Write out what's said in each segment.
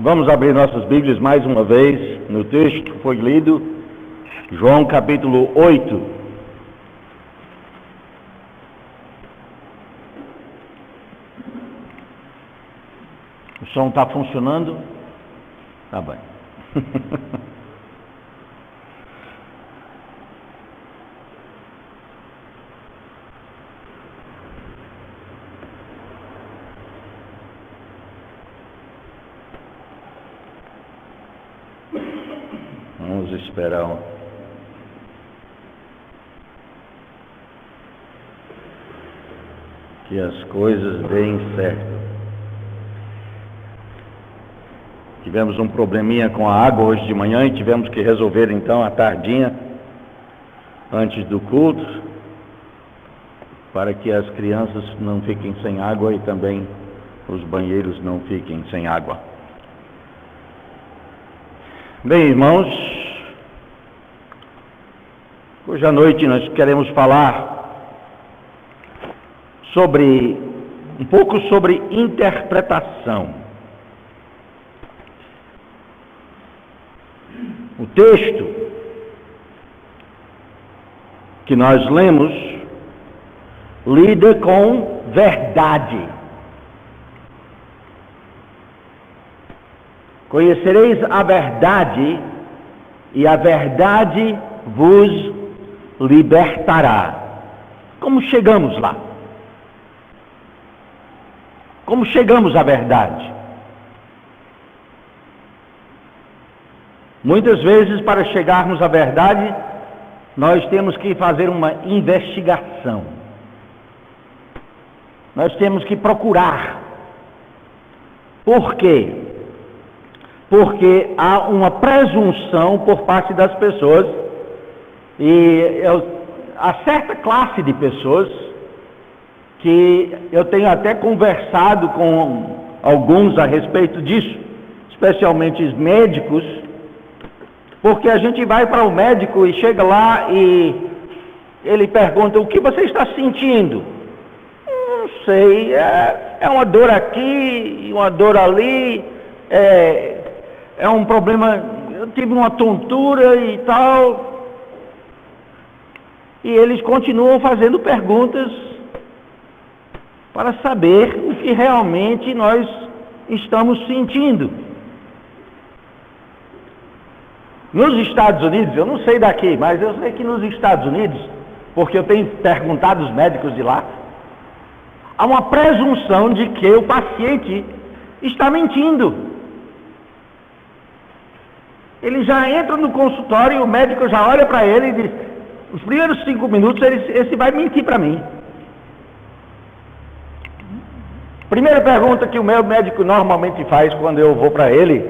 Vamos abrir nossas Bíblias mais uma vez no texto que foi lido, João capítulo 8. O som está funcionando? Tá bem. Vamos esperar que as coisas deem certo. Tivemos um probleminha com a água hoje de manhã e tivemos que resolver então à tardinha, antes do culto, para que as crianças não fiquem sem água e também os banheiros não fiquem sem água. Bem, irmãos, hoje à noite nós queremos falar um pouco sobre interpretação. O texto que nós lemos lida com verdade. Conhecereis a verdade, e a verdade vos libertará. Como chegamos lá? Como chegamos à verdade? Muitas vezes, para chegarmos à verdade, nós temos que fazer uma investigação. Nós temos que procurar. Por quê? Porque há uma presunção por parte das pessoas, e há certa classe de pessoas que eu tenho até conversado com alguns a respeito disso, especialmente os médicos, porque a gente vai para o médico e chega lá e ele pergunta: o que você está sentindo? Não sei, é uma dor aqui, uma dor ali, é um problema, eu tive uma tontura e tal. E eles continuam fazendo perguntas para saber o que realmente nós estamos sentindo. Nos Estados Unidos, eu não sei daqui, mas eu sei que nos Estados Unidos, porque eu tenho perguntado aos médicos de lá, há uma presunção de que o paciente está mentindo. Ele já entra no consultório e o médico já olha para ele e diz: os primeiros 5 minutos esse vai mentir para mim. Primeira pergunta que o meu médico normalmente faz quando eu vou para ele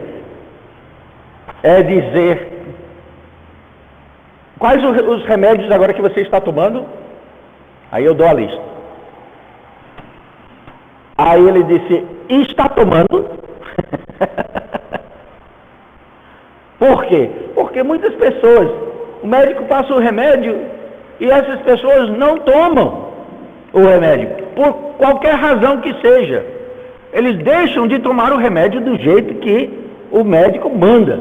é dizer: quais os remédios agora que você está tomando? Aí eu dou a lista. Aí ele disse: está tomando? Por quê? Porque muitas pessoas, o médico passa o remédio e essas pessoas não tomam o remédio, por qualquer razão que seja. Eles deixam de tomar o remédio do jeito que o médico manda.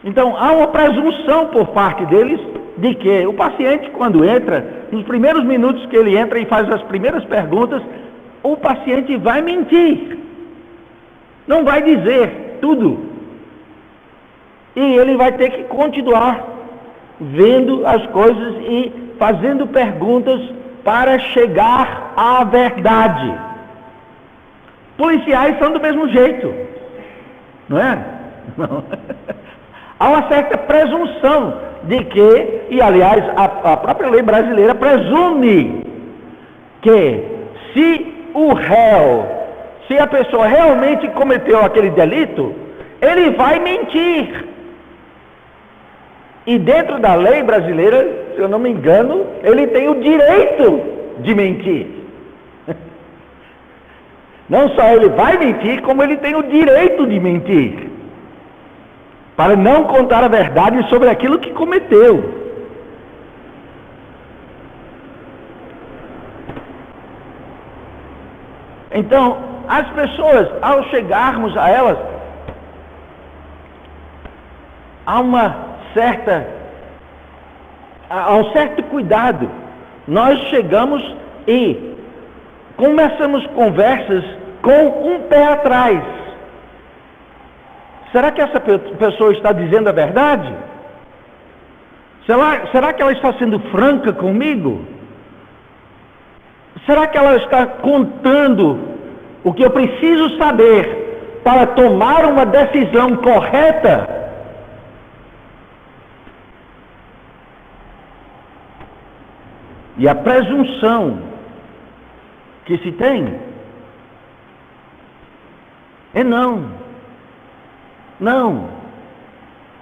Então, há uma presunção por parte deles de que o paciente, quando entra, nos primeiros minutos que ele entra e faz as primeiras perguntas, o paciente vai mentir. Não vai dizer tudo. E ele vai ter que continuar vendo as coisas e fazendo perguntas para chegar à verdade. Policiais são do mesmo jeito, não é? Não. Há uma certa presunção de que, e aliás, a própria lei brasileira presume que se o réu, se a pessoa realmente cometeu aquele delito, ele vai mentir. E dentro da lei brasileira, se eu não me engano, ele tem o direito de mentir. Não só ele vai mentir, como ele tem o direito de mentir, para não contar a verdade sobre aquilo que cometeu. Então, as pessoas, ao chegarmos a elas, há um certo cuidado. Nós chegamos e começamos conversas com um pé atrás. Será que essa pessoa está dizendo a verdade? Será que ela está sendo franca comigo? Será que ela está contando o que eu preciso saber para tomar uma decisão correta? E a presunção que se tem é não. Não.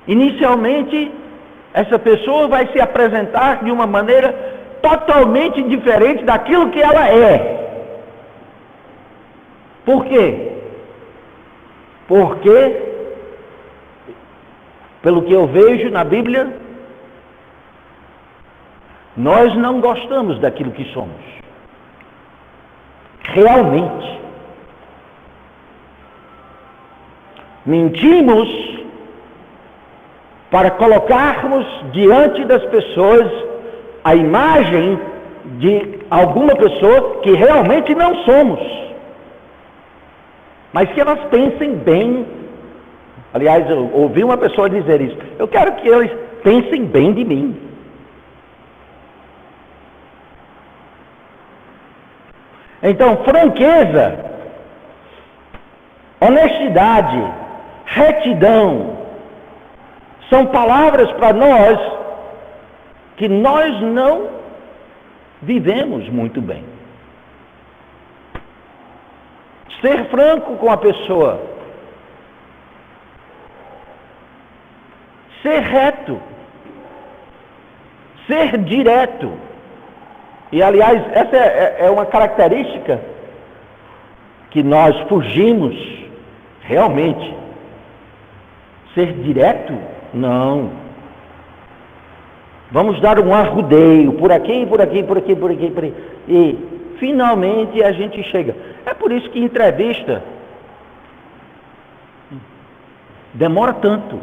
Inicialmente, essa pessoa vai se apresentar de uma maneira totalmente diferente daquilo que ela é. Por quê? Porque, pelo que eu vejo na Bíblia, nós não gostamos daquilo que somos. Realmente. Mentimos para colocarmos diante das pessoas a imagem de alguma pessoa que realmente não somos. Mas que elas pensem bem. Aliás, eu ouvi uma pessoa dizer isso. Eu quero que eles pensem bem de mim. Então, franqueza, honestidade, retidão, são palavras para nós que nós não vivemos muito bem. Ser franco com a pessoa, ser reto, ser direto. E, aliás, essa é uma característica que nós fugimos realmente. Ser direto? Não. Vamos dar um arrudeio por aqui, por aqui, por aqui, por aqui, por aqui. E, finalmente, a gente chega. É por isso que entrevista demora tanto.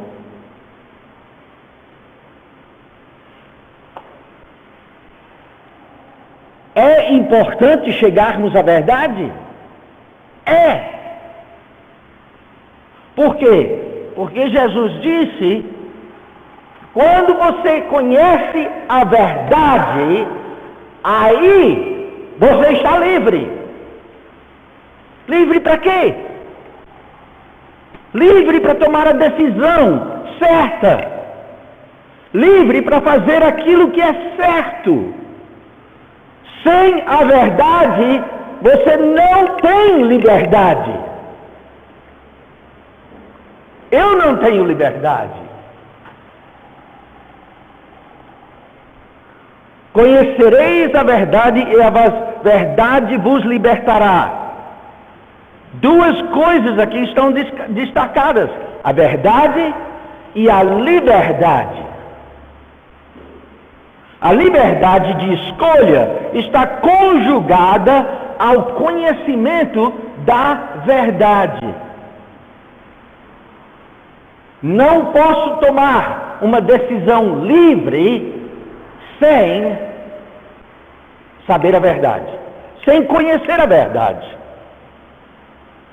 É importante chegarmos à verdade? É. Por quê? Porque Jesus disse, quando você conhece a verdade, aí você está livre. Livre para quê? Livre para tomar a decisão certa. Livre para fazer aquilo que é certo. Sem a verdade, você não tem liberdade. Eu não tenho liberdade. Conhecereis a verdade e a verdade vos libertará. Duas coisas aqui estão destacadas: a verdade e a liberdade. A liberdade de escolha está conjugada ao conhecimento da verdade. Não posso tomar uma decisão livre sem saber a verdade, sem conhecer a verdade.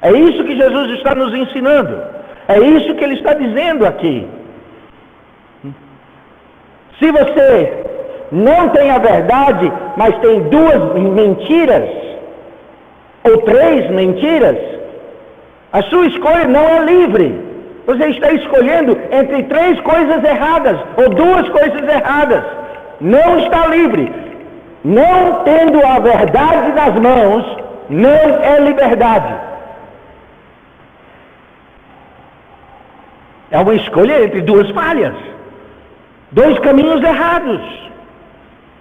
É isso que Jesus está nos ensinando. É isso que Ele está dizendo aqui. Se você não tem a verdade, mas tem duas mentiras, ou três mentiras, a sua escolha não é livre. Você está escolhendo entre três coisas erradas, ou duas coisas erradas. Não está livre. Não tendo a verdade nas mãos, não é liberdade. É uma escolha entre duas falhas, dois caminhos errados,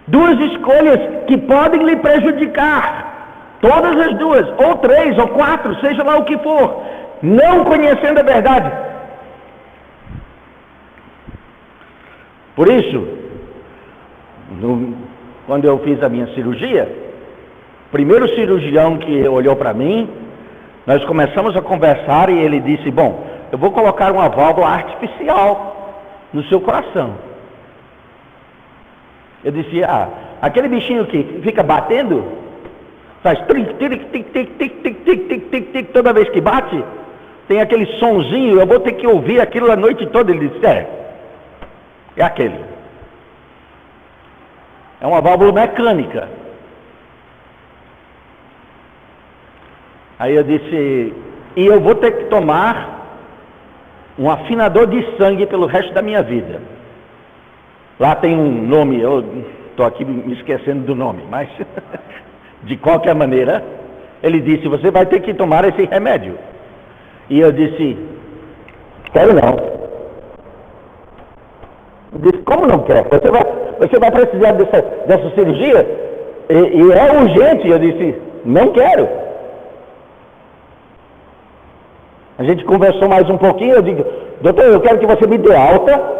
duas escolhas que podem lhe prejudicar, todas as duas, ou três, ou quatro, seja lá o que for, não conhecendo a verdade. Por isso, quando eu fiz a minha cirurgia, o primeiro cirurgião que olhou para mim, Nós começamos a conversar e ele disse, bom, eu vou colocar uma válvula artificial no seu coração. Eu disse, aquele bichinho que fica batendo, faz tic, tic, tic, tic, tic, tic, tic, tic, tic, tic, toda vez que bate, tem aquele sonzinho, eu vou ter que ouvir aquilo a noite toda. Ele disse, é aquele. É uma válvula mecânica. Aí eu disse, e eu vou ter que tomar um afinador de sangue pelo resto da minha vida. Lá tem um nome, eu estou aqui me esquecendo do nome, mas de qualquer maneira, ele disse, você vai ter que tomar esse remédio. E eu disse, quero não. Ele disse, como não quer? Você vai precisar dessa cirurgia? E é urgente. Eu disse, não quero. A gente conversou mais um pouquinho, eu digo, doutor, eu quero que você me dê alta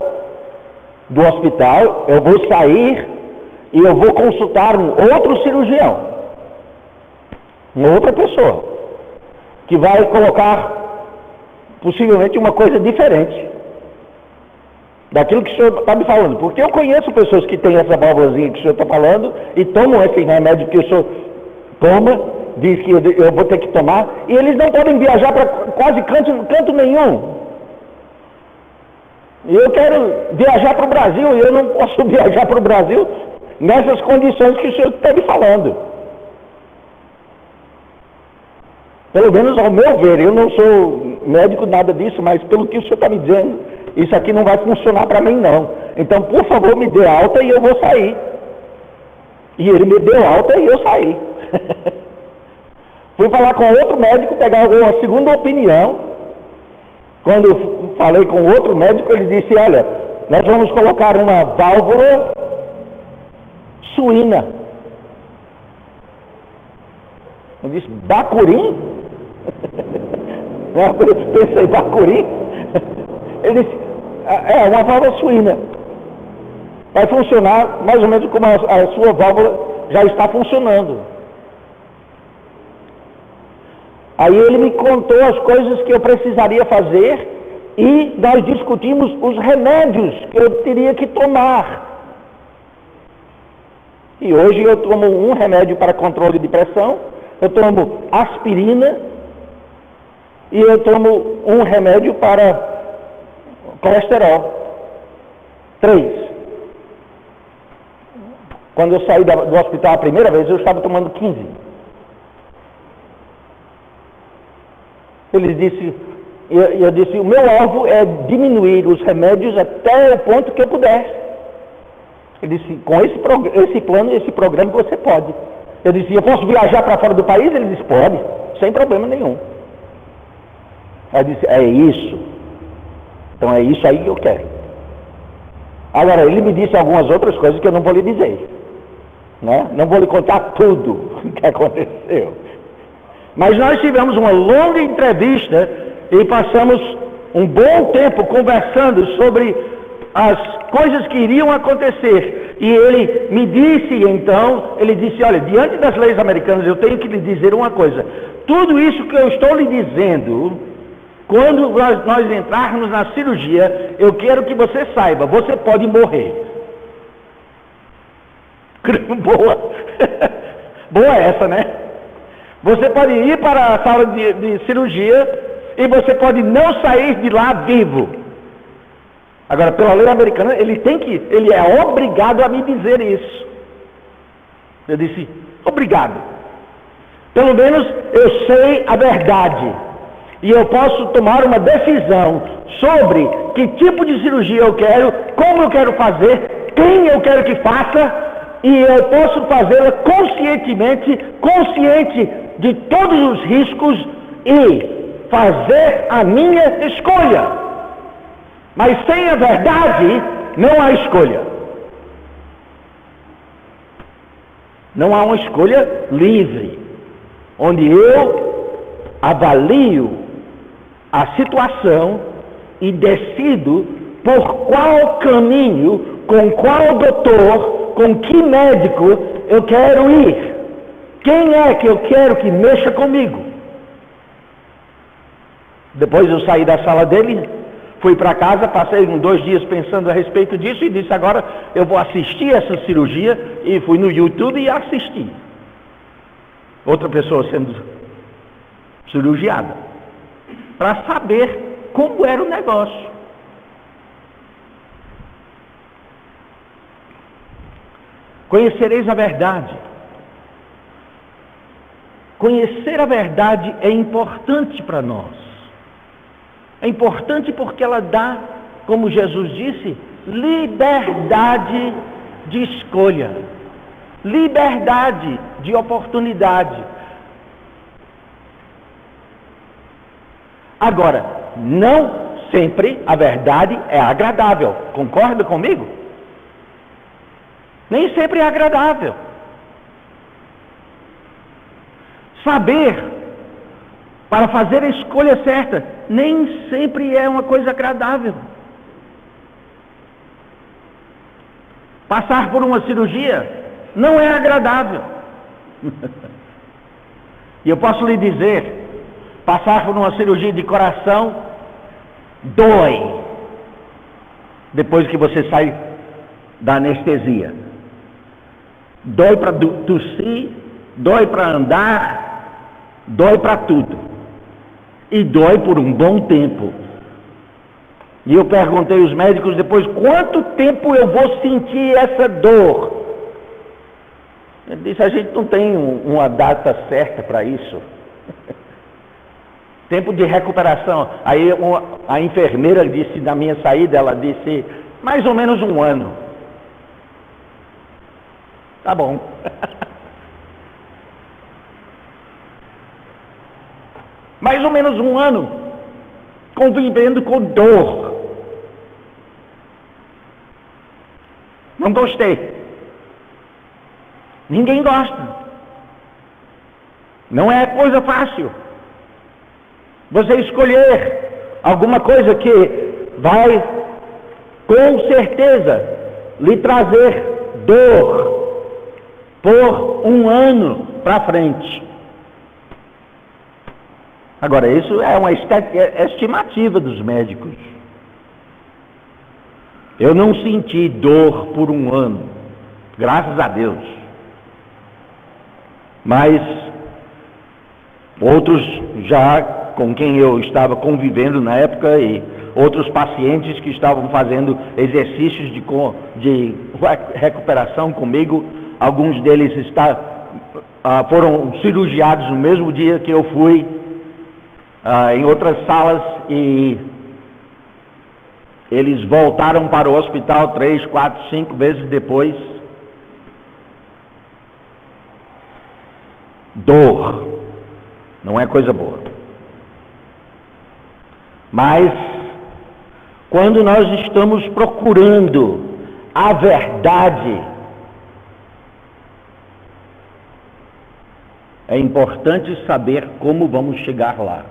do hospital, eu vou sair e eu vou consultar um outro cirurgião, uma outra pessoa, que vai colocar possivelmente uma coisa diferente daquilo que o senhor está me falando, porque eu conheço pessoas que têm essa válvulazinha que o senhor está falando e tomam esse remédio que o senhor toma, diz que eu vou ter que tomar, e eles não podem viajar para quase canto nenhum. E eu quero viajar para o Brasil, e eu não posso viajar para o Brasil nessas condições que o senhor está me falando. Pelo menos ao meu ver, eu não sou médico, nada disso, mas pelo que o senhor está me dizendo, isso aqui não vai funcionar para mim não. Então, por favor, me dê alta e eu vou sair. E ele me deu alta e eu saí. Fui falar com outro médico, pegar uma segunda opinião. Quando eu falei com outro médico, ele disse, olha, nós vamos colocar uma válvula suína. Eu disse, bacurim? Eu pensei, bacurim? Ele disse, uma válvula suína. Vai funcionar mais ou menos como a sua válvula já está funcionando. Aí ele me contou as coisas que eu precisaria fazer e nós discutimos os remédios que eu teria que tomar. E hoje eu tomo um remédio para controle de pressão, eu tomo aspirina e eu tomo um remédio para colesterol. 3. Quando eu saí do hospital a primeira vez, eu estava tomando 15. Ele disse, eu disse, o meu alvo é diminuir os remédios até o ponto que eu puder. Ele disse, com esse plano, esse programa você pode. Eu disse, eu posso viajar para fora do país? Ele disse, pode, sem problema nenhum. Aí eu disse, é isso. Então é isso aí que eu quero. Agora, ele me disse algumas outras coisas que eu não vou lhe dizer. Né? Não vou lhe contar tudo o que aconteceu. Mas nós tivemos uma longa entrevista e passamos um bom tempo conversando sobre as coisas que iriam acontecer. E ele me disse então, ele disse, olha, diante das leis americanas eu tenho que lhe dizer uma coisa. Tudo isso que eu estou lhe dizendo, quando nós entrarmos na cirurgia, eu quero que você saiba, você pode morrer. Boa. Boa essa, né? Você pode ir para a sala de cirurgia e você pode não sair de lá vivo. Agora, pela lei americana, ele é obrigado a me dizer isso. Eu disse, obrigado. Pelo menos eu sei a verdade. E eu posso tomar uma decisão sobre que tipo de cirurgia eu quero, como eu quero fazer, quem eu quero que faça, e eu posso fazê-la conscientemente, consciente de todos os riscos e fazer a minha escolha. Mas sem a verdade, não há escolha. Não há uma escolha livre, onde eu avalio a situação e decido por qual caminho, com qual doutor, com que médico eu quero ir. Quem é que eu quero que mexa comigo? Depois eu saí da sala dele, fui para casa, passei 2 dias pensando a respeito disso e disse, agora eu vou assistir essa cirurgia, e fui no YouTube e assisti. Outra pessoa sendo cirurgiada, para saber como era o negócio. Conhecereis a verdade. Conhecer a verdade é importante para nós. É importante porque ela dá, como Jesus disse, liberdade de escolha, liberdade de oportunidade. Agora, não sempre a verdade é agradável. Concorda comigo? Nem sempre é agradável. Saber para fazer a escolha certa nem sempre é uma coisa agradável. Passar por uma cirurgia não é agradável. E eu posso lhe dizer, passar por uma cirurgia de coração dói depois que você sai da anestesia. Dói para tossir, dói para andar, dói para tudo. E dói por um bom tempo. E eu perguntei aos médicos depois, quanto tempo eu vou sentir essa dor? Ele disse, a gente não tem uma data certa para isso. Tempo de recuperação. Aí a enfermeira disse, na minha saída, ela disse, mais ou menos 1 ano. Tá bom. Mais ou menos 1 ano convivendo com dor. Não gostei. Ninguém gosta. Não é coisa fácil. Você escolher alguma coisa que vai, com certeza, lhe trazer dor por 1 ano para frente. Agora, isso é uma estimativa dos médicos. Eu não senti dor por 1 ano, graças a Deus. Mas outros já com quem eu estava convivendo na época e outros pacientes que estavam fazendo exercícios de recuperação comigo, alguns deles foram cirurgiados no mesmo dia que eu fui, em outras salas, e eles voltaram para o hospital 3, 4, 5 vezes depois. Dor não é coisa boa. Mas quando nós estamos procurando a verdade, é importante saber como vamos chegar lá.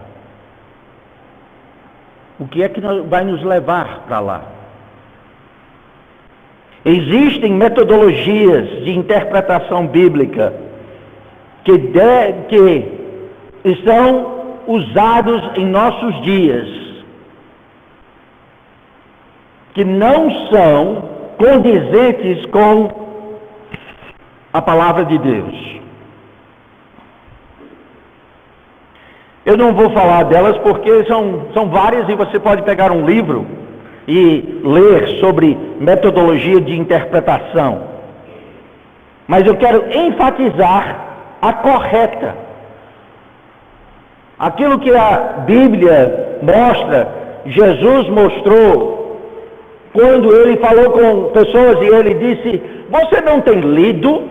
O que é que vai nos levar para lá? Existem metodologias de interpretação bíblica que são usados em nossos dias, que não são condizentes com a palavra de Deus. Eu não vou falar delas porque são várias e você pode pegar um livro e ler sobre metodologia de interpretação. Mas eu quero enfatizar a correta. Aquilo que a Bíblia mostra, Jesus mostrou quando ele falou com pessoas e ele disse, você não tem lido?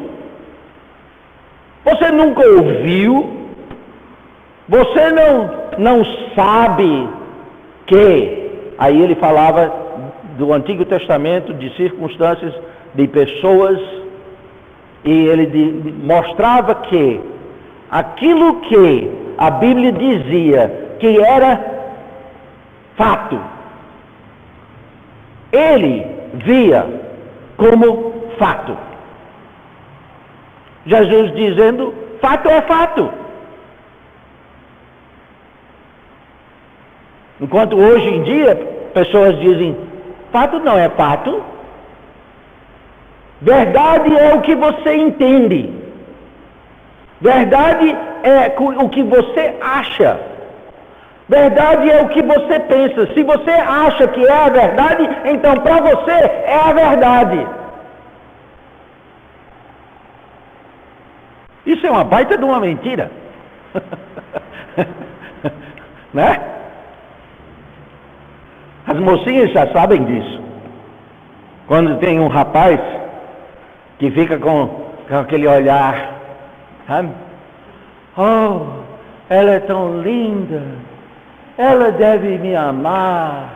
Você nunca ouviu? Você não sabe que... Aí ele falava do Antigo Testamento, de circunstâncias, de pessoas, e ele mostrava que aquilo que a Bíblia dizia que era fato, ele via como fato. Jesus dizendo, fato é fato. Enquanto hoje em dia, pessoas dizem, fato não é fato. Verdade é o que você entende. Verdade é o que você acha. Verdade é o que você pensa. Se você acha que é a verdade, então para você é a verdade. Isso é uma baita de uma mentira. Né? As mocinhas já sabem disso. Quando tem um rapaz que fica com aquele olhar, sabe? Oh, ela é tão linda, ela deve me amar,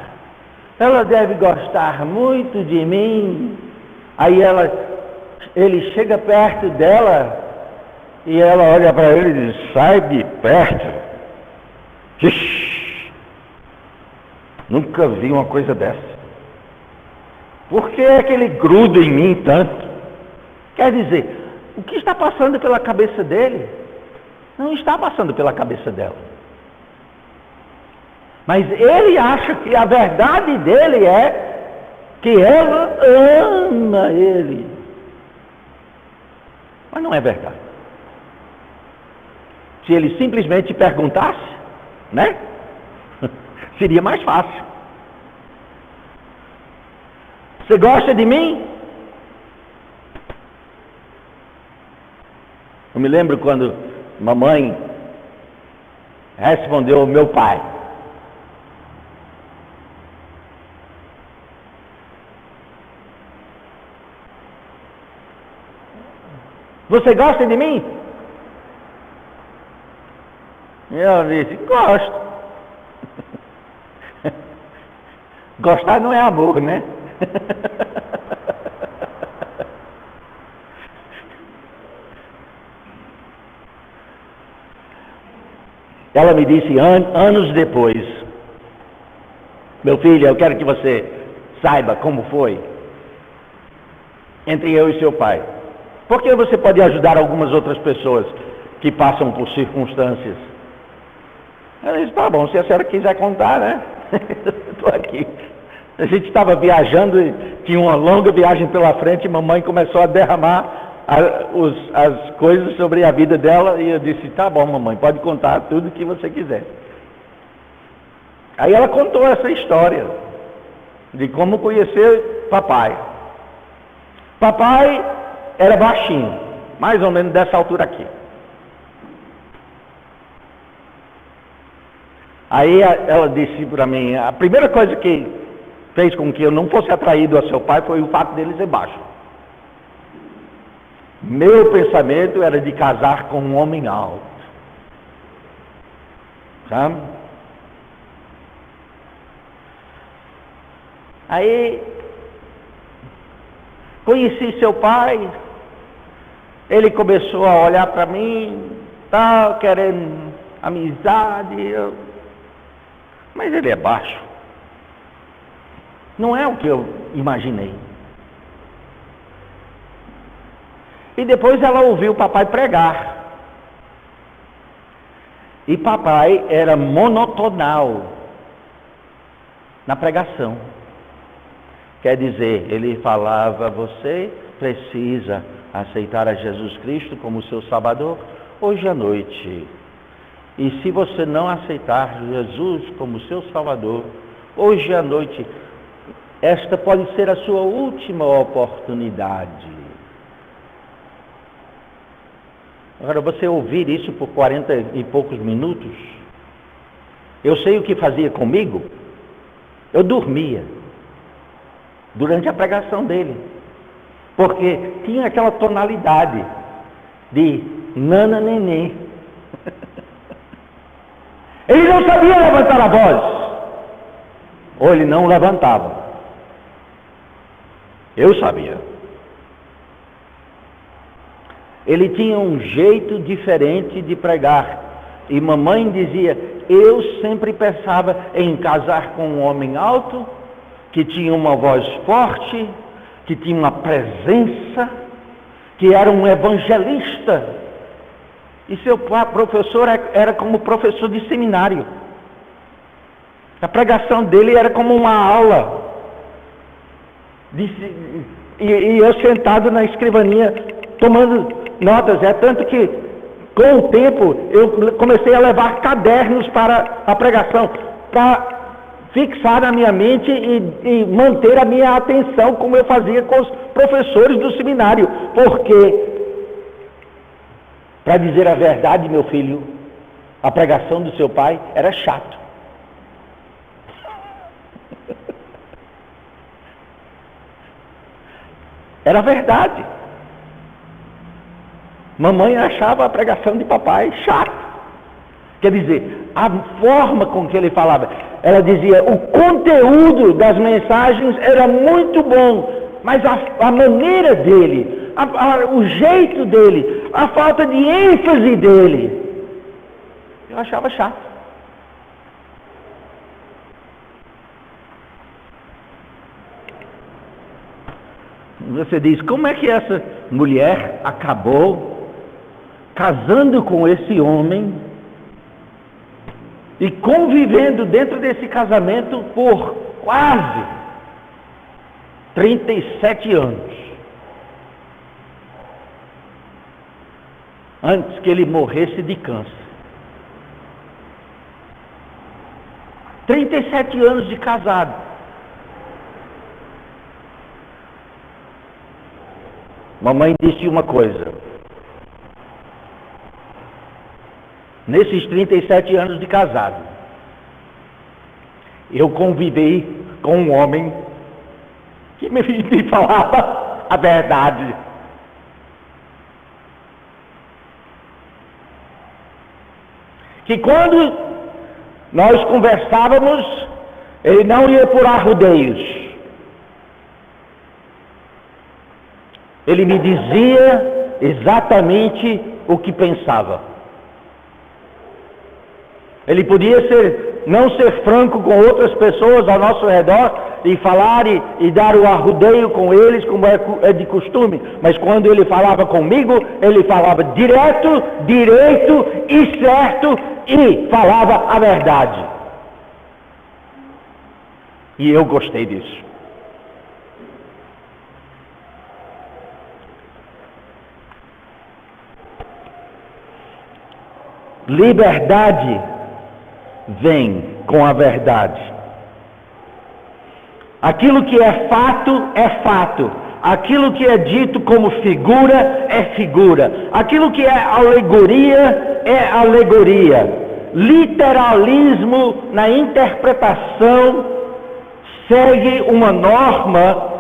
ela deve gostar muito de mim. Aí ele chega perto dela e ela olha para ele e diz, sai de perto. Ixi, nunca vi uma coisa dessa. Por que é que ele gruda em mim tanto? Quer dizer, o que está passando pela cabeça dele, não está passando pela cabeça dela. Mas ele acha que a verdade dele é que ela ama ele. Mas não é verdade. Se ele simplesmente perguntasse, né? Seria mais fácil. Você gosta de mim? Eu me lembro quando mamãe respondeu ao meu pai. Você gosta de mim? Eu disse, gosto. Gostar não é amor, né? Ela me disse anos depois, meu filho, eu quero que você saiba como foi entre eu e seu pai. Porque você pode ajudar algumas outras pessoas que passam por circunstâncias. Ela disse, tá bom, se a senhora quiser contar, né? Estou aqui. A gente estava viajando e tinha uma longa viagem pela frente e mamãe começou a derramar as coisas sobre a vida dela e eu disse, tá bom mamãe, pode contar tudo que você quiser. Aí ela contou essa história de como conhecer papai. Papai era baixinho, mais ou menos dessa altura aqui. Aí ela disse para mim, a primeira coisa que fez com que eu não fosse atraído a seu pai foi o fato dele ser baixo. Meu pensamento era de casar com um homem alto. Sabe? Aí conheci seu pai, ele começou a olhar para mim, tal, querendo amizade, mas ele é baixo. Não é o que eu imaginei. E depois ela ouviu o papai pregar. E papai era monotonal na pregação. Quer dizer, ele falava, você precisa aceitar a Jesus Cristo como seu Salvador hoje à noite. E se você não aceitar Jesus como seu Salvador hoje à noite, esta pode ser a sua última oportunidade. Agora, você ouvir isso por 40 e poucos minutos, eu sei o que fazia comigo. Eu dormia durante a pregação dele, porque tinha aquela tonalidade de nana nenê. Ele não sabia levantar a voz, ou ele não levantava. Eu sabia. Ele tinha um jeito diferente de pregar. E mamãe dizia, eu sempre pensava em casar com um homem alto, que tinha uma voz forte, que tinha uma presença, que era um evangelista. E seu professor era como professor de seminário. A pregação dele era como uma aula. E eu sentado na escrivaninha, tomando notas. É tanto que, com o tempo, eu comecei a levar cadernos para a pregação, para fixar na minha mente e manter a minha atenção, como eu fazia com os professores do seminário. Porque, para dizer a verdade, meu filho, a pregação do seu pai era chato. Era verdade. Mamãe achava a pregação de papai chata. Quer dizer, a forma com que ele falava, ela dizia, o conteúdo das mensagens era muito bom, mas a maneira dele, o jeito dele, a falta de ênfase dele, eu achava chato. Você diz, como é que essa mulher acabou casando com esse homem e convivendo dentro desse casamento por quase 37 anos, antes que ele morresse de câncer. 37 anos de casado. Mamãe disse uma coisa: nesses 37 anos de casado, eu convivi com um homem que me falava a verdade. Que quando nós conversávamos, ele não ia por arrodeios. Ele me dizia exatamente o que pensava. Ele podia não ser franco com outras pessoas ao nosso redor e falar e dar o arrodeio com eles, como é de costume. Mas quando ele falava comigo, ele falava direto, direito e certo e falava a verdade. E eu gostei disso. Liberdade vem com a verdade. Aquilo que é fato, é fato. Aquilo que é dito como figura, é figura. Aquilo que é alegoria, é alegoria. Literalismo na interpretação segue uma norma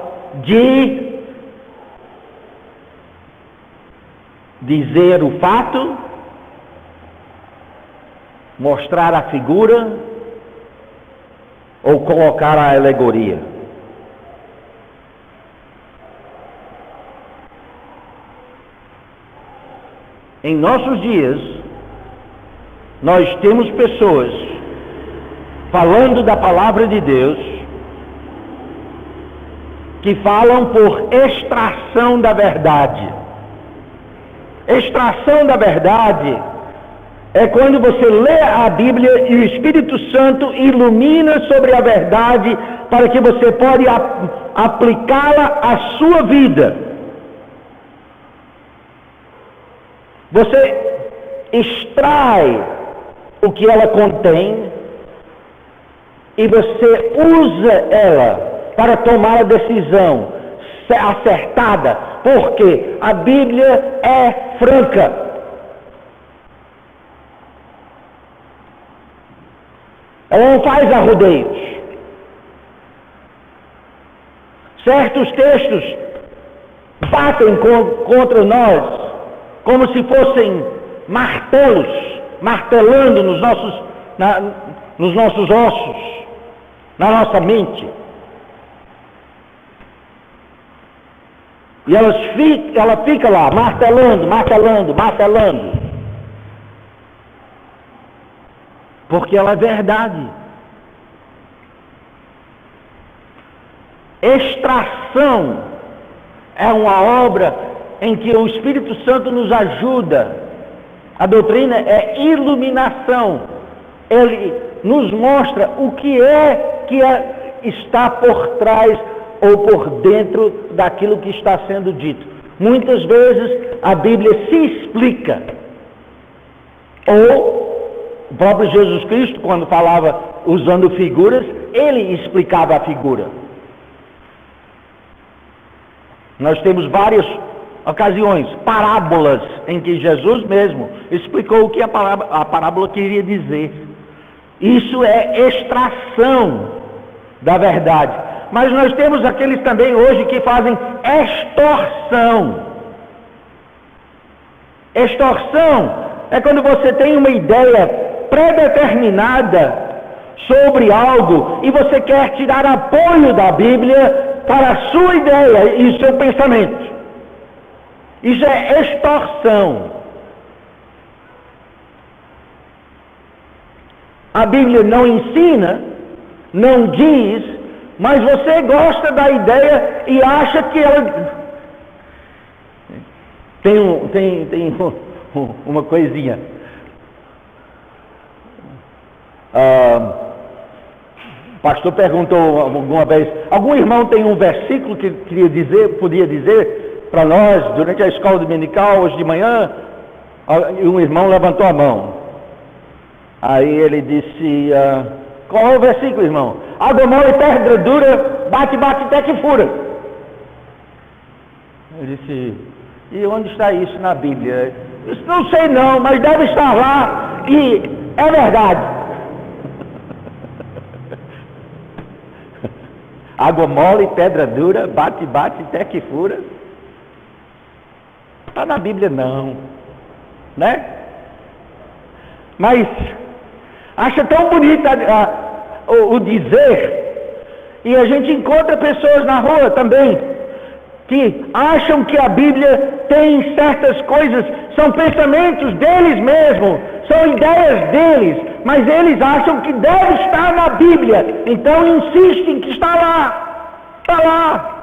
de dizer o fato, mostrar a figura ou colocar a alegoria. Em nossos dias, nós temos pessoas falando da palavra de Deus que falam por extração da verdade. Extração da verdade é quando você lê a Bíblia e o Espírito Santo ilumina sobre a verdade para que você possa aplicá-la à sua vida. Você extrai o que ela contém e você usa ela para tomar a decisão acertada, porque a Bíblia é franca. Ela não faz arrodeios. Certos textos batem contra nós como se fossem martelos, martelando nos nossos ossos, na nossa mente. E ela fica lá, martelando, martelando, martelando. Porque ela é verdade. Extração é uma obra em que o Espírito Santo nos ajuda. A doutrina é iluminação. ele nos mostra o que está por trás ou por dentro daquilo que está sendo dito. Muitas vezes a Bíblia se explica, ou o próprio Jesus Cristo, quando falava usando figuras, ele explicava a figura. Nós temos várias ocasiões, parábolas, em que Jesus mesmo explicou o que a parábola queria dizer. Isso é extração da verdade. Mas nós temos aqueles também hoje que fazem extorsão. Extorsão é quando você tem uma ideia predeterminada sobre algo e você quer tirar apoio da Bíblia para a sua ideia e o seu pensamento. Isso é extorsão. A Bíblia não ensina, não diz, mas você gosta da ideia e acha que ela tem uma coisinha. O pastor perguntou alguma vez, algum irmão tem um versículo que podia dizer para nós durante a escola dominical hoje de manhã? E um irmão levantou a mão. Aí ele disse, qual é o versículo, irmão? Água mole e pedra dura, bate até que fura. Eu disse, e onde está isso na Bíblia? Eu disse, não sei não, mas deve estar lá, e é verdade. Água mole e pedra dura, bate até que fura. Está na Bíblia não, né? Mas acha tão bonito o dizer, e a gente encontra pessoas na rua também, que acham que a Bíblia tem certas coisas, são pensamentos deles mesmos, são ideias deles, mas eles acham que deve estar na Bíblia, então insistem que está lá.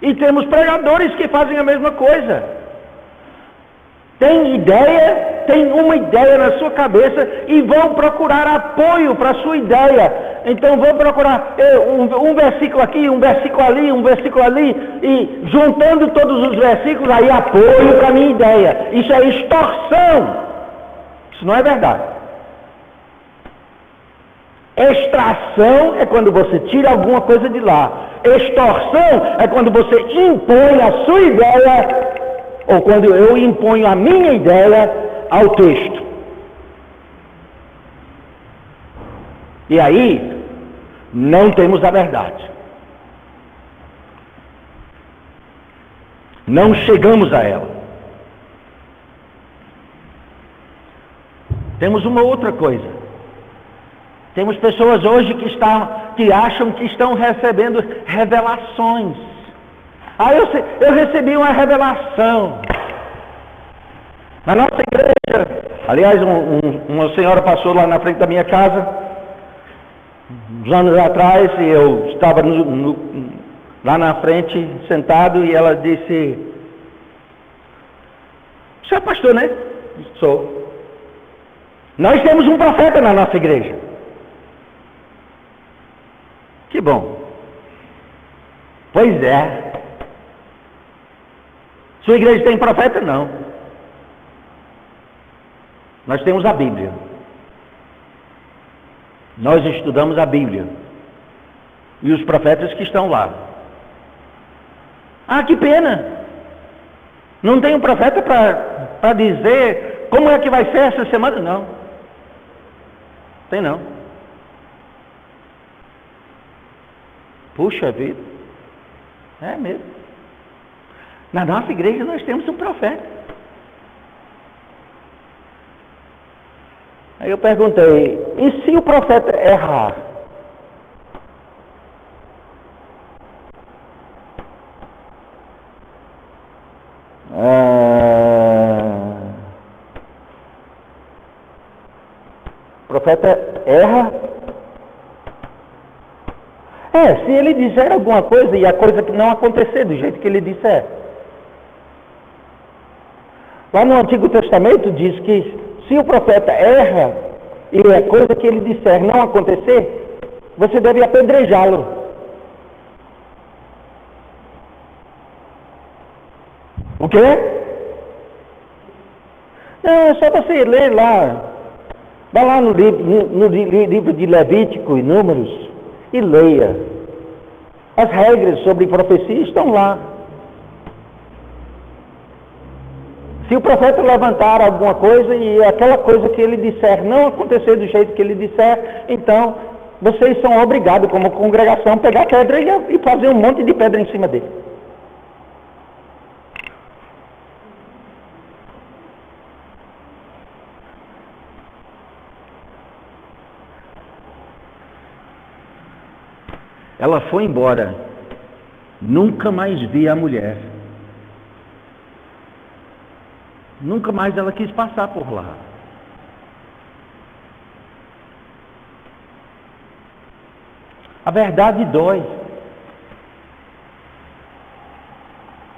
E temos pregadores que fazem a mesma coisa. Tem uma ideia na sua cabeça e vão procurar apoio para a sua ideia. Então vão procurar um versículo aqui, um versículo ali, e juntando todos os versículos, aí apoio para a minha ideia. Isso é extorsão. Isso não é verdade. Extração é quando você tira alguma coisa de lá. Extorsão é quando você impõe a sua ideia, ou quando eu imponho a minha ideia ao texto. E aí, não temos a verdade. Não chegamos a ela. Temos uma outra coisa. Temos pessoas hoje que acham que estão recebendo revelações. Eu recebi uma revelação. Na nossa igreja, aliás, uma senhora passou lá na frente da minha casa, uns anos atrás, e eu estava lá na frente, sentado, e ela disse, você é pastor, né? Sou. Nós temos um profeta na nossa igreja. Que bom. Pois é. Sua igreja tem profeta? Não. Nós temos a Bíblia. Nós estudamos a Bíblia. E os profetas que estão lá. Ah, que pena. Não tem um profeta para dizer como é que vai ser essa semana? Não. Tem não. Puxa vida. É mesmo. Na nossa igreja nós temos um profeta. Aí eu perguntei, e se o profeta errar? O profeta erra? Se ele disser alguma coisa e a coisa que não acontecer do jeito que ele disser. Lá no Antigo Testamento diz que Se o profeta erra e a coisa que ele disser não acontecer, você deve apedrejá-lo. O quê? Não, é só você ler lá. Vai lá no livro de Levítico e Números e leia. As regras sobre profecia estão lá. Se o profeta levantar alguma coisa e aquela coisa que ele disser não acontecer do jeito que ele disser, então vocês são obrigados, como congregação, a pegar a pedra e fazer um monte de pedra em cima dele. Ela foi embora. Nunca mais vi a mulher. Nunca mais ela quis passar por lá. A verdade dói.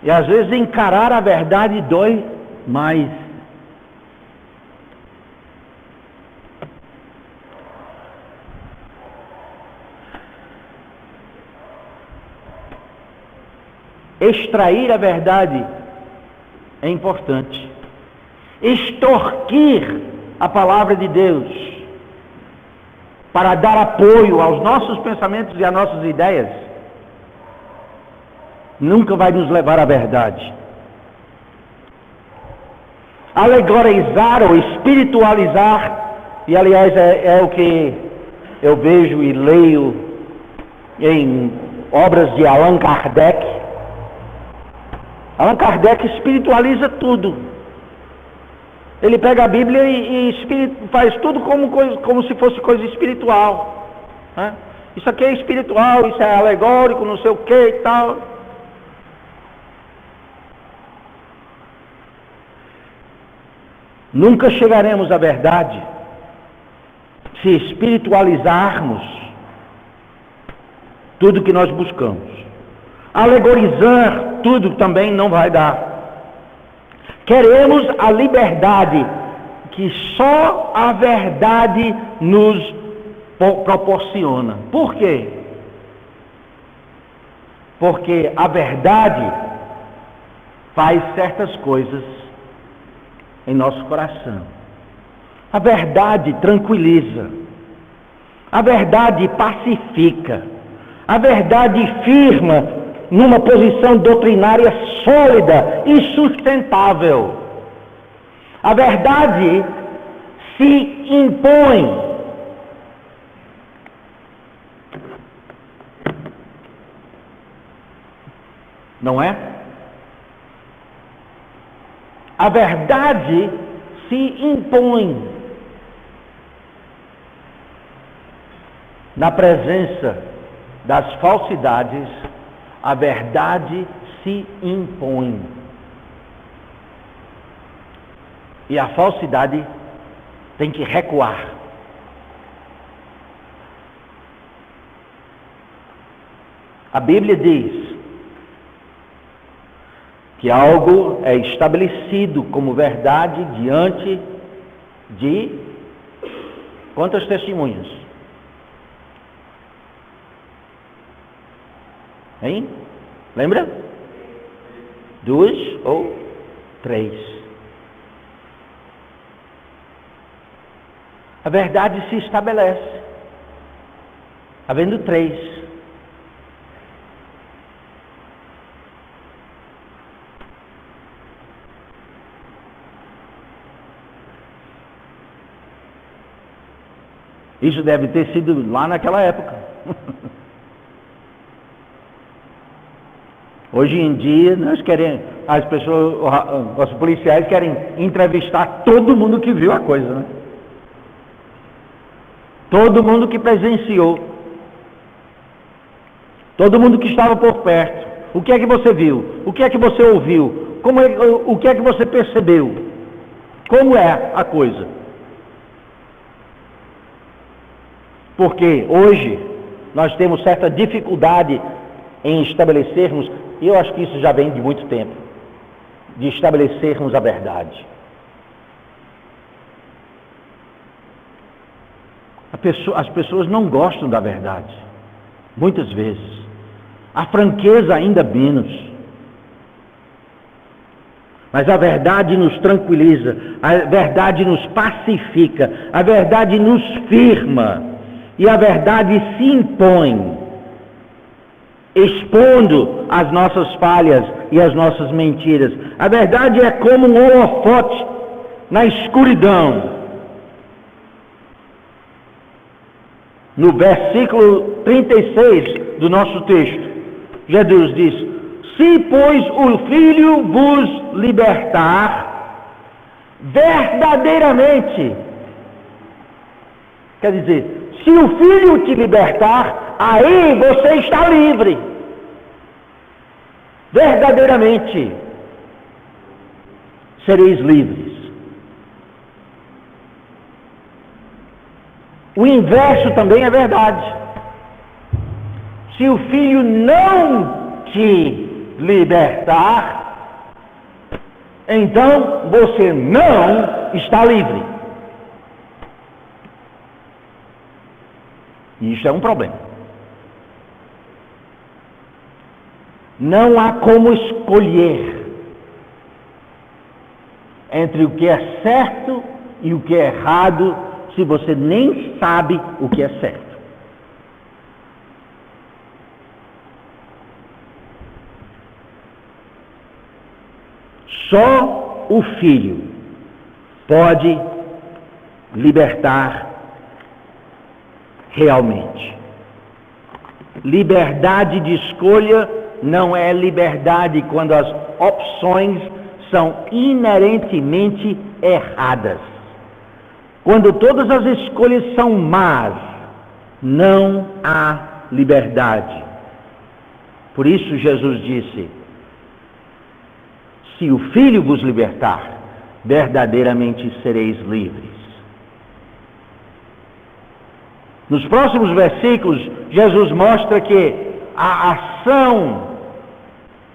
E às vezes encarar a verdade dói mais. Extrair a verdade é importante. Extorquir a palavra de Deus para dar apoio aos nossos pensamentos e às nossas ideias nunca vai nos levar à verdade. Alegorizar ou espiritualizar, e aliás é o que eu vejo e leio em obras de Allan Kardec. Allan Kardec espiritualiza tudo. Ele pega a Bíblia e faz tudo como se fosse coisa espiritual. Né? Isso aqui é espiritual, isso é alegórico, não sei o que e tal. Nunca chegaremos à verdade se espiritualizarmos tudo que nós buscamos. Alegorizar tudo também não vai dar. Queremos a liberdade que só a verdade nos proporciona. Por quê? Porque a verdade faz certas coisas em nosso coração. A verdade tranquiliza. A verdade pacifica. A verdade firma numa posição doutrinária sólida e sustentável. A verdade se impõe. Não é? A verdade se impõe na presença das falsidades. A verdade se impõe. E a falsidade tem que recuar. A Bíblia diz que algo é estabelecido como verdade diante de quantas testemunhas? Hein? Lembra? 2 ou 3. A verdade se estabelece havendo 3. Isso deve ter sido lá naquela época. Hoje em dia, as pessoas, os policiais querem entrevistar todo mundo que viu a coisa, né? Todo mundo que presenciou. Todo mundo que estava por perto. O que é que você viu? O que é que você ouviu? O que é que você percebeu? Como é a coisa? Porque hoje nós temos certa dificuldade em estabelecermos, e eu acho que isso já vem de muito tempo, de estabelecermos a verdade. As pessoas não gostam da verdade, muitas vezes. A franqueza ainda menos. Mas a verdade nos tranquiliza, a verdade nos pacifica, a verdade nos firma, e a verdade se impõe, expondo as nossas falhas e as nossas mentiras. A verdade é como um holofote na escuridão. No versículo 36 do nosso texto, Jesus diz: se, pois, o Filho vos libertar, verdadeiramente, quer dizer, se o Filho te libertar, aí você está livre, verdadeiramente, sereis livres. O inverso também é verdade. Se o Filho não te libertar, então você não está livre. E isso é um problema. Não há como escolher entre o que é certo e o que é errado, se você nem sabe o que é certo. Só o Filho pode libertar realmente. Liberdade de escolha não é liberdade quando as opções são inerentemente erradas. Quando todas as escolhas são más, não há liberdade. Por isso Jesus disse: se o Filho vos libertar, verdadeiramente sereis livres. Nos próximos versículos, Jesus mostra que a ação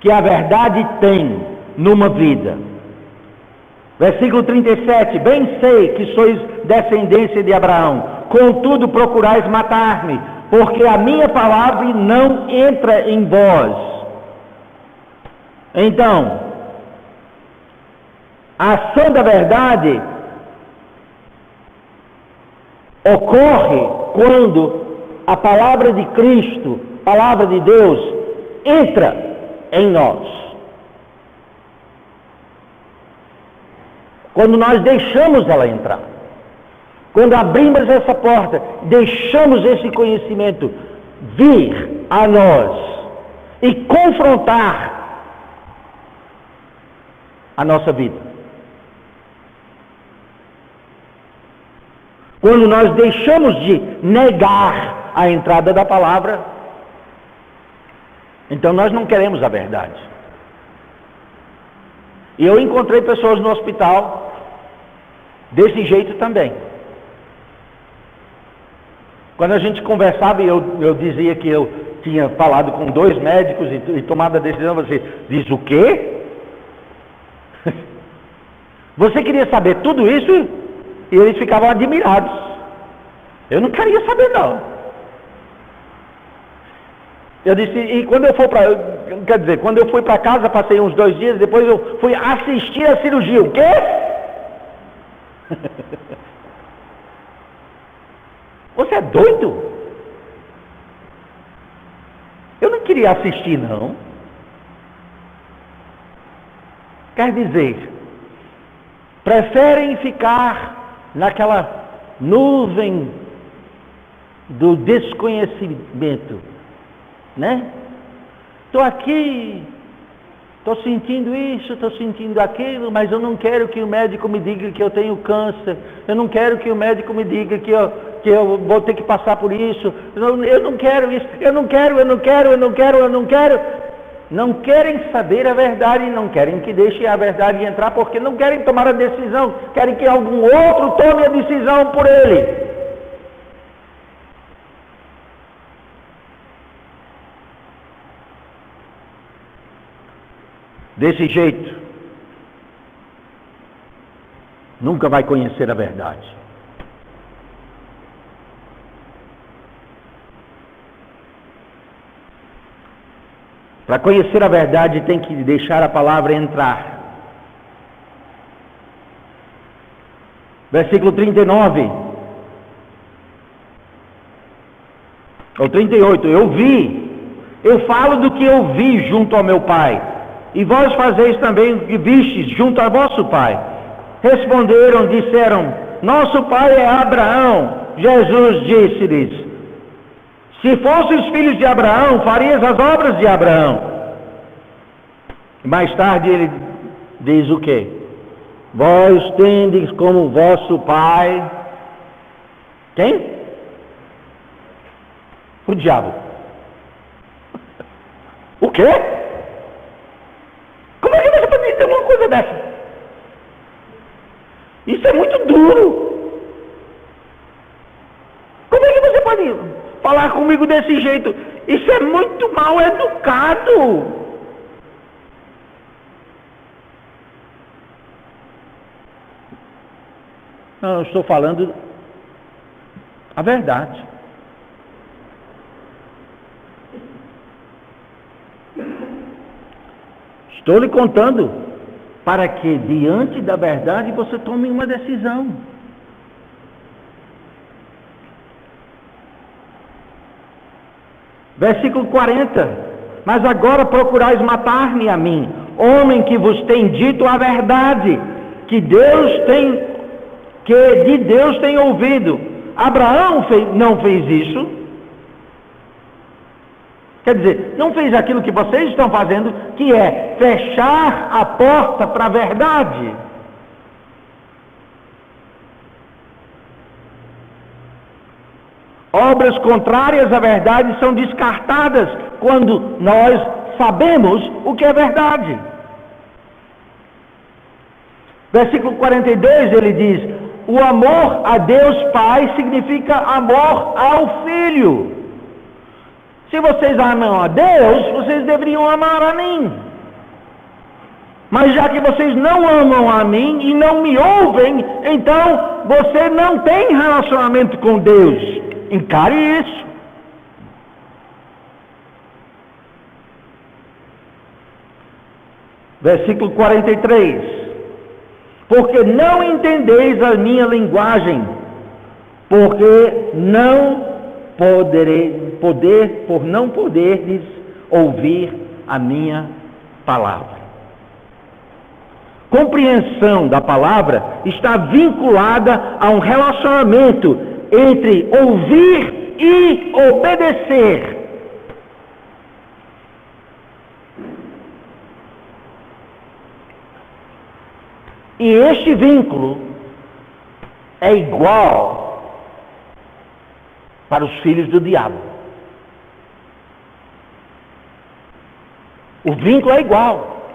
que a verdade tem numa vida. Versículo 37, bem sei que sois descendência de Abraão, contudo procurais matar-me, porque a minha palavra não entra em vós. Então, a ação da verdade ocorre quando a palavra de Cristo, a palavra de Deus, entra em nós. Quando nós deixamos ela entrar, quando abrimos essa porta, deixamos esse conhecimento vir a nós e confrontar a nossa vida. Quando nós deixamos de negar a entrada da palavra, então nós não queremos a verdade. E eu encontrei pessoas no hospital desse jeito também. Quando a gente conversava e eu dizia que eu tinha falado com 2 médicos e tomado a decisão, você diz o quê? Você queria saber tudo isso? E eles ficavam admirados. Eu não queria saber não. Eu disse, e quando eu for quando eu fui para casa, passei uns 2 dias, depois eu fui assistir a cirurgia. O quê? Você é doido? Eu não queria assistir não. Quer dizer, preferem ficar naquela nuvem do desconhecimento, né? Estou aqui, estou sentindo isso, estou sentindo aquilo, mas eu não quero que o médico me diga que eu tenho câncer, eu não quero que o médico me diga que eu vou ter que passar por isso, eu não quero isso, eu não quero. Não querem saber a verdade, não querem que deixe a verdade entrar, porque não querem tomar a decisão, querem que algum outro tome a decisão por ele. Desse jeito, nunca vai conhecer a verdade. Para conhecer a verdade tem que deixar a palavra entrar. Versículo 39. Ou 38. Eu falo do que eu vi junto ao meu Pai. E vós fazeis também o que vistes junto a vosso Pai. Responderam, disseram, nosso pai é Abraão. Jesus disse-lhes, se fosseis filhos de Abraão, farias as obras de Abraão. Mais tarde ele diz o quê? Vós tendes como vosso pai... Quem? O diabo. O quê? Como é que você pode dizer uma coisa dessa? Isso é muito duro. Como é que você pode falar comigo desse jeito? Isso é muito mal educado. Não, eu estou falando a verdade. Estou lhe contando para que diante da verdade você tome uma decisão. Versículo 40. Mas agora procurais matar-me a mim, homem que vos tem dito a verdade, que de Deus tem ouvido. Abraão não fez isso. Quer dizer, não fez aquilo que vocês estão fazendo, que é fechar a porta para a verdade. Obras contrárias à verdade são descartadas quando nós sabemos o que é verdade. Versículo 42 ele diz, o amor a Deus Pai significa amor ao Filho. Se vocês amam a Deus, vocês deveriam amar a mim. Mas já que vocês não amam a mim e não me ouvem, então você não tem relacionamento com Deus. Encare isso. Versículo 43. Porque não entendeis a minha linguagem, porque por não poderdes ouvir a minha palavra. Compreensão da palavra está vinculada a um relacionamento entre ouvir e obedecer. E este vínculo é igual para os filhos do diabo. O vínculo é igual.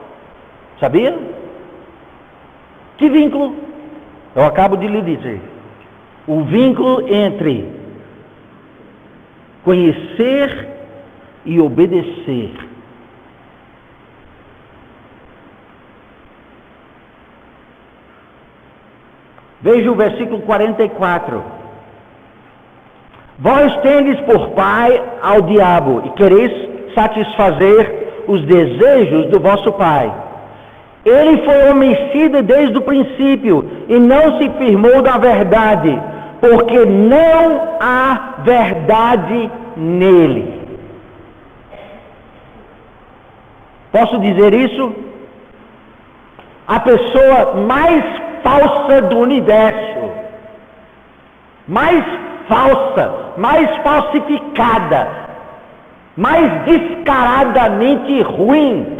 Sabia? Que vínculo? Eu acabo de lhe dizer. O vínculo entre conhecer e obedecer. Veja o versículo 44. Vós tendes por pai ao diabo, e quereis satisfazer os desejos do vosso pai. Ele foi homicida desde o princípio, e não se firmou da verdade, porque não há verdade nele. Posso dizer isso? A pessoa mais falsa do universo, mais falsa, mais falsificada, mais descaradamente ruim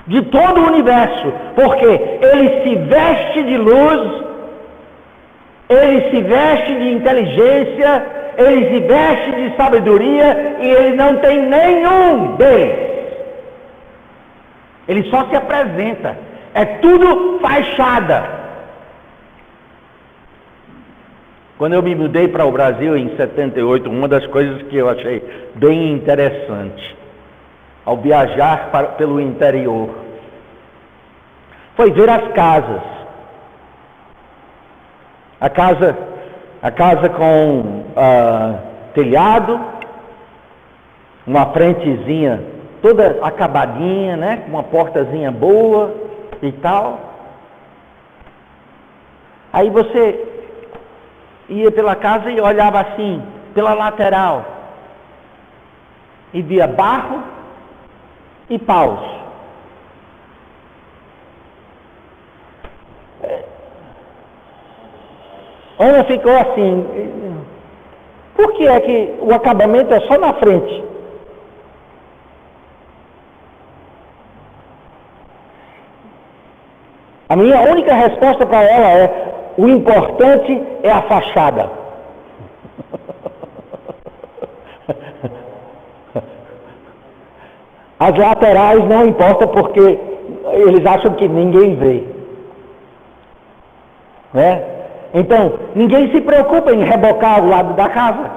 de todo o universo, porque ele se veste de luz, ele se veste de inteligência, ele se veste de sabedoria, e ele não tem nenhum deles. Ele só se apresenta, é tudo fachada. Quando eu me mudei para o Brasil em 78, uma das coisas que eu achei bem interessante ao viajar pelo interior foi ver as casas. A casa com telhado, uma frentezinha toda acabadinha, né? Com uma portazinha boa e tal. Aí você ia pela casa e olhava assim, pela lateral, e via barro e paus. Ana ficou assim, por que é que o acabamento é só na frente? A minha única resposta para ela é, o importante é a fachada. As laterais não importam porque eles acham que ninguém vê. Né? Então, ninguém se preocupa em rebocar o lado da casa.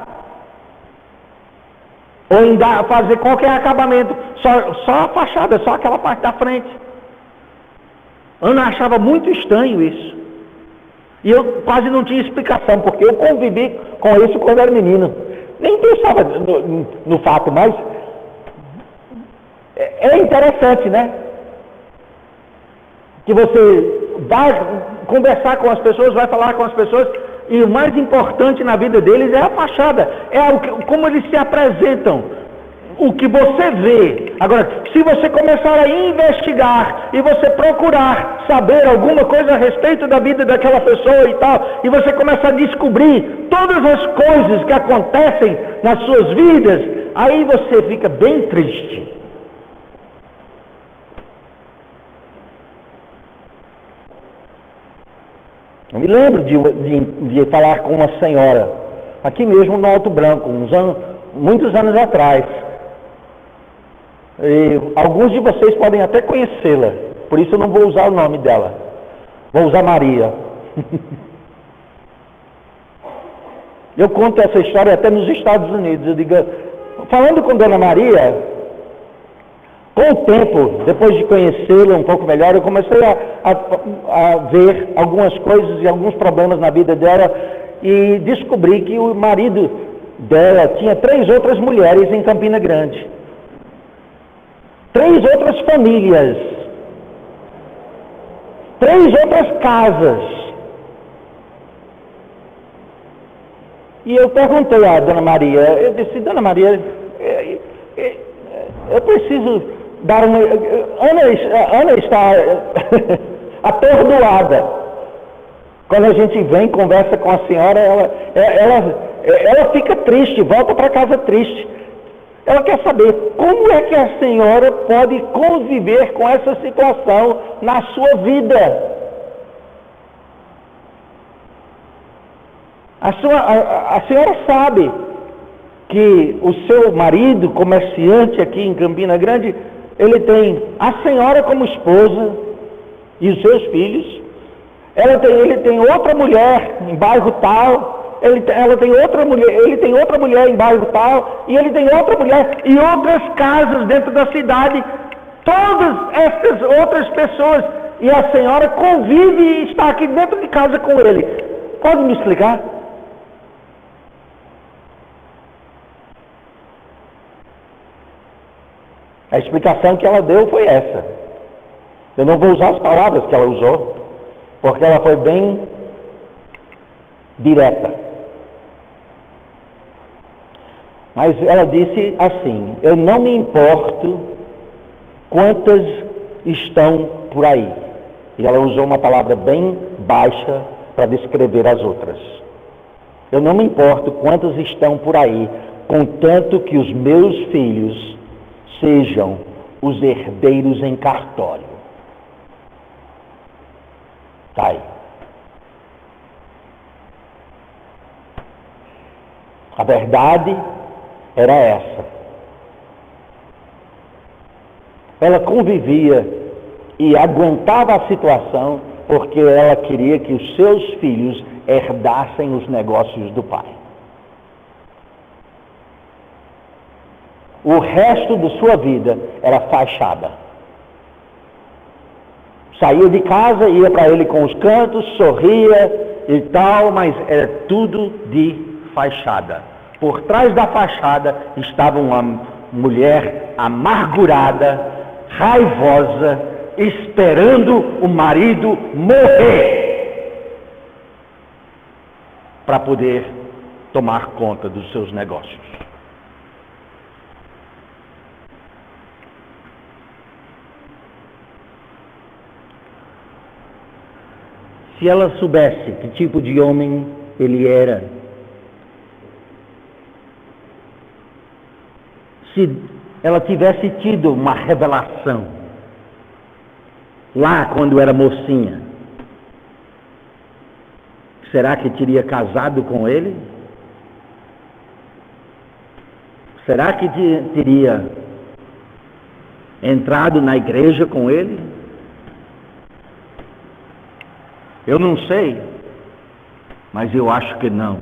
Ou em fazer qualquer acabamento. Só a fachada, só aquela parte da frente. Ana achava muito estranho isso. E eu quase não tinha explicação, porque eu convivi com isso quando era menino. Nem pensava no fato, mas é interessante, né? Que você vai conversar com as pessoas, vai falar com as pessoas, e o mais importante na vida deles é a fachada, como eles se apresentam, o que você vê. Agora, se você começar a investigar e você procurar saber alguma coisa a respeito da vida daquela pessoa e tal, e você começa a descobrir todas as coisas que acontecem nas suas vidas, aí você fica bem triste. Eu me lembro de falar com uma senhora, aqui mesmo no Alto Branco, muitos anos atrás. E alguns de vocês podem até conhecê-la, por isso eu não vou usar o nome dela. Vou usar Maria. Eu conto essa história até nos Estados Unidos. Eu digo, falando com Dona Maria, com o tempo, depois de conhecê-la um pouco melhor, eu comecei a ver algumas coisas e alguns problemas na vida dela e descobri que o marido dela tinha 3 outras mulheres em Campina Grande. 3 outras famílias. 3 outras casas. E eu perguntei à Dona Maria, eu disse, Dona Maria, eu preciso dar uma... Ana está atordoada. Quando a gente vem, conversa com a senhora, ela fica triste, volta para casa triste. Ela quer saber como é que a senhora pode conviver com essa situação na sua vida. A senhora sabe que o seu marido, comerciante aqui em Campina Grande, ele tem a senhora como esposa e os seus filhos. Ele tem outra mulher em bairro tal. Ele tem outra mulher em bairro tal, e ele tem outra mulher e outras casas dentro da cidade, todas essas outras pessoas, e a senhora convive e está aqui dentro de casa com ele. Pode me explicar? A explicação que ela deu foi essa. Eu não vou usar as palavras que ela usou, porque ela foi bem direta. Mas ela disse assim, eu não me importo quantas estão por aí. E ela usou uma palavra bem baixa para descrever as outras. Eu não me importo quantas estão por aí, contanto que os meus filhos sejam os herdeiros em cartório. Tá aí. A verdade era essa. Ela convivia e aguentava a situação porque ela queria que os seus filhos herdassem os negócios do pai. O resto de sua vida era fachada. Saía de casa, ia para ele com os cantos, sorria e tal, mas era tudo de fachada. Por trás da fachada estava mulher amargurada, raivosa, esperando o marido morrer para poder tomar conta dos seus negócios. Se ela soubesse que tipo de homem ele era, se ela tivesse tido uma revelação lá quando era mocinha, será que teria casado com ele? Será que teria entrado na igreja com ele? Eu não sei, mas eu acho que não.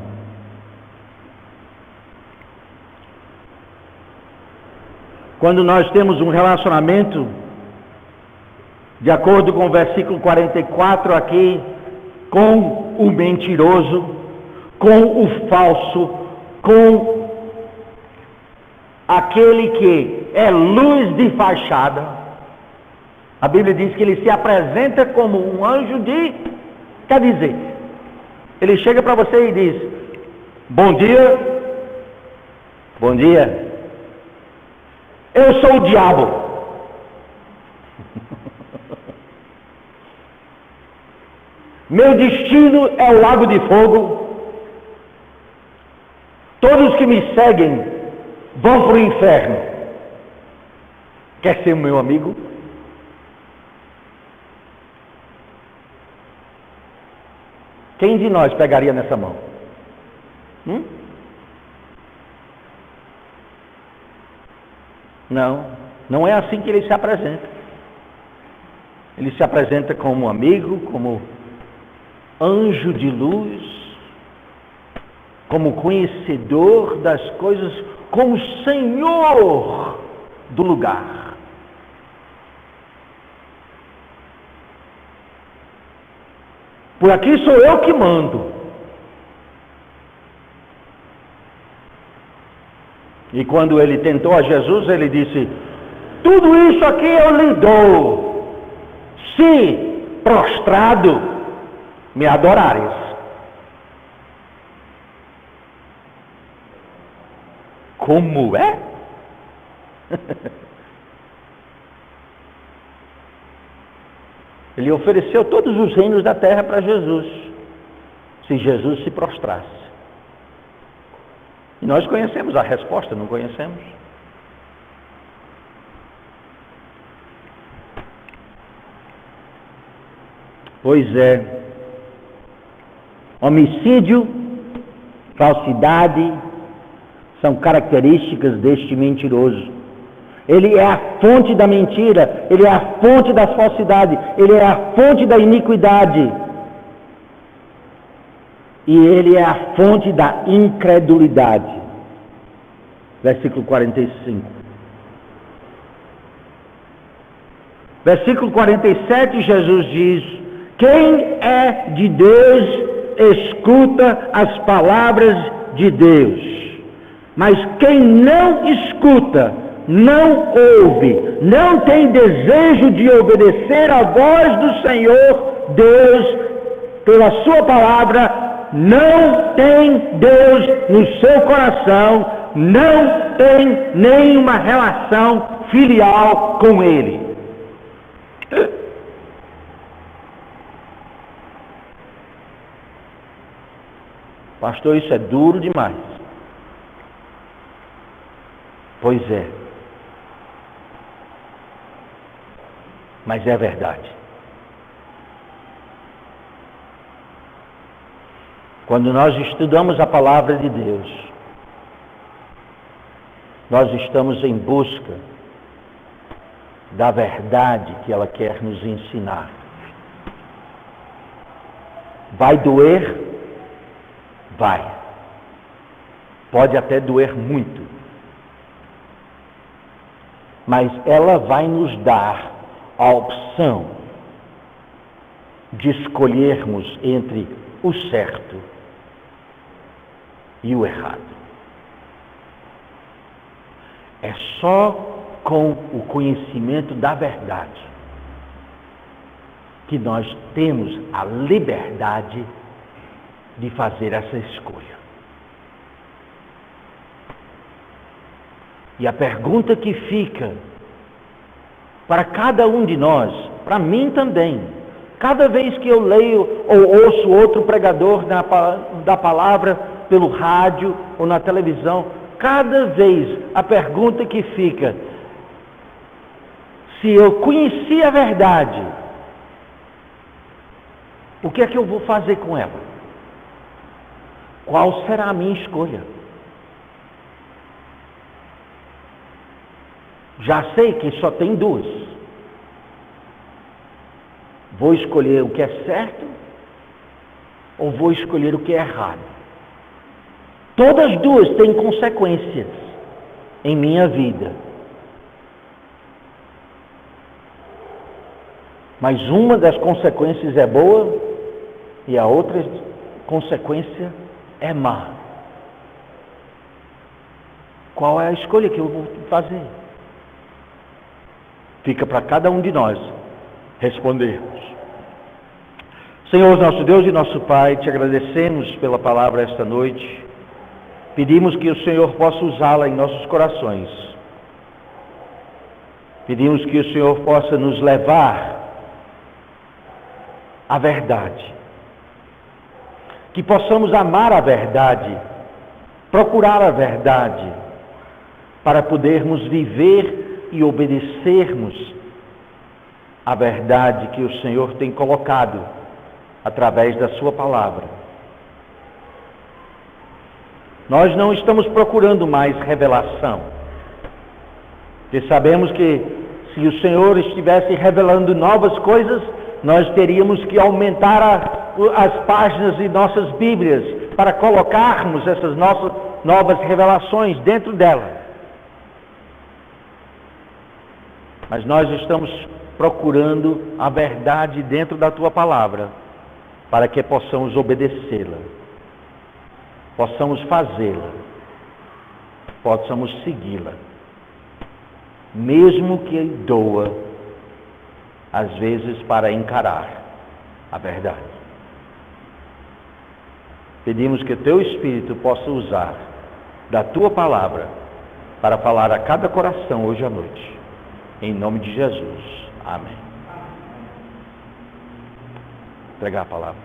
Quando nós temos um relacionamento, de acordo com o versículo 44 aqui, com o mentiroso, com o falso, com aquele que é luz de fachada, a Bíblia diz que ele se apresenta como um anjo de... Quer dizer, ele chega para você e diz: bom dia, bom dia, eu sou o diabo. Meu destino é o lago de fogo. Todos que me seguem vão para o inferno. Quer ser meu amigo? Quem de nós pegaria nessa mão? Não, não é assim que ele se apresenta. Ele se apresenta como amigo, como anjo de luz, como conhecedor das coisas, como Senhor do lugar. Por aqui sou eu que mando. E quando ele tentou a Jesus, ele disse: tudo isso aqui eu lhe dou, se prostrado me adorares. Como é? Ele ofereceu todos os reinos da terra para Jesus, se Jesus se prostrasse. E nós conhecemos a resposta, não conhecemos? Pois é. Homicídio, falsidade, são características deste mentiroso. Ele é a fonte da mentira, ele é a fonte da falsidade, ele é a fonte da iniquidade. E ele é a fonte da incredulidade. Versículo 45. Versículo 47, Jesus diz: quem é de Deus, escuta as palavras de Deus. Mas quem não escuta, não ouve, não tem desejo de obedecer à voz do Senhor Deus, pela sua palavra, não tem Deus no seu coração, não tem nenhuma relação filial com Ele. Pastor, isso é duro demais. Pois é. Mas é verdade. Quando nós estudamos a palavra de Deus, nós estamos em busca da verdade que ela quer nos ensinar. Vai doer? Vai. Pode até doer muito. Mas ela vai nos dar a opção de escolhermos entre o certo e o errado. É só com o conhecimento da verdade que nós temos a liberdade de fazer essa escolha. E a pergunta que fica para cada um de nós, para mim também, cada vez que eu leio ou ouço outro pregador da palavra pelo rádio ou na televisão, cada vez a pergunta que fica: se eu conheci a verdade, o que é que eu vou fazer com ela? Qual será a minha escolha? Já sei que só tem duas. Vou escolher o que é certo ou vou escolher o que é errado? Todas duas têm consequências em minha vida. Mas uma das consequências é boa e a outra consequência é má. Qual é a escolha que eu vou fazer? Fica para cada um de nós respondermos. Senhor, nosso Deus e nosso Pai, te agradecemos pela palavra esta noite. Pedimos que o Senhor possa usá-la em nossos corações. Pedimos que o Senhor possa nos levar à verdade. Que possamos amar a verdade, procurar a verdade, para podermos viver e obedecermos a verdade que o Senhor tem colocado através da sua palavra. Nós não estamos procurando mais revelação, porque sabemos que se o Senhor estivesse revelando novas coisas, nós teríamos que aumentar as páginas de nossas Bíblias para colocarmos essas nossas novas revelações dentro dela. Mas nós estamos procurando a verdade dentro da tua palavra, para que possamos obedecê-la, possamos fazê-la, possamos segui-la, mesmo que doa, às vezes, para encarar a verdade. Pedimos que teu Espírito possa usar da tua palavra para falar a cada coração hoje à noite. Em nome de Jesus. Amém. Entregar a palavra.